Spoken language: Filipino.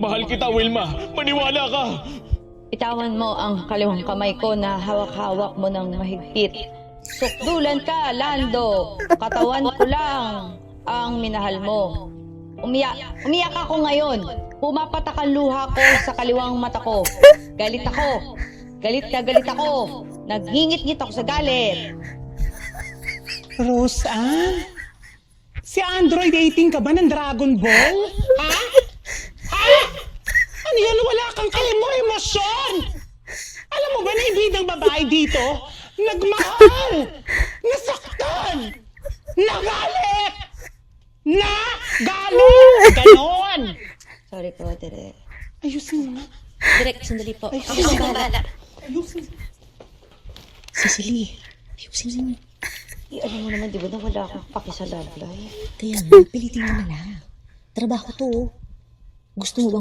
Mahal kita, Wilma. Maniwala ka. Itawan mo ang kaliwang kamay ko na hawak-hawak mo ng mahigpit. Sukdulan ka, Lando. Katawan ko lang ang minahal mo. Umiyak ako ngayon. Pumapatak ang luha ko sa kaliwang mata ko. Galit ako. Galit ako. Naghingit-ngit ako sa galit. Roseanne? Si Android 18 ka ba ng Dragon Ball? Ha? Ha? Ano yan? Wala kang emosyon! Alam mo ba na ibidang babae dito? Nagmahal! Nasaktan! Nagalit! Nagalit! Ganon! Sorry po, Direk. Ayusin mo na. Direk, sandali po. Ayusin Ako mo. bahala. Ayusin. Cecily, ayusin mo. Alam mo naman, di ba, na wala akong paki sa love life? Kaya nga, pilitin mo na lang. Trabaho to. Gusto mo ba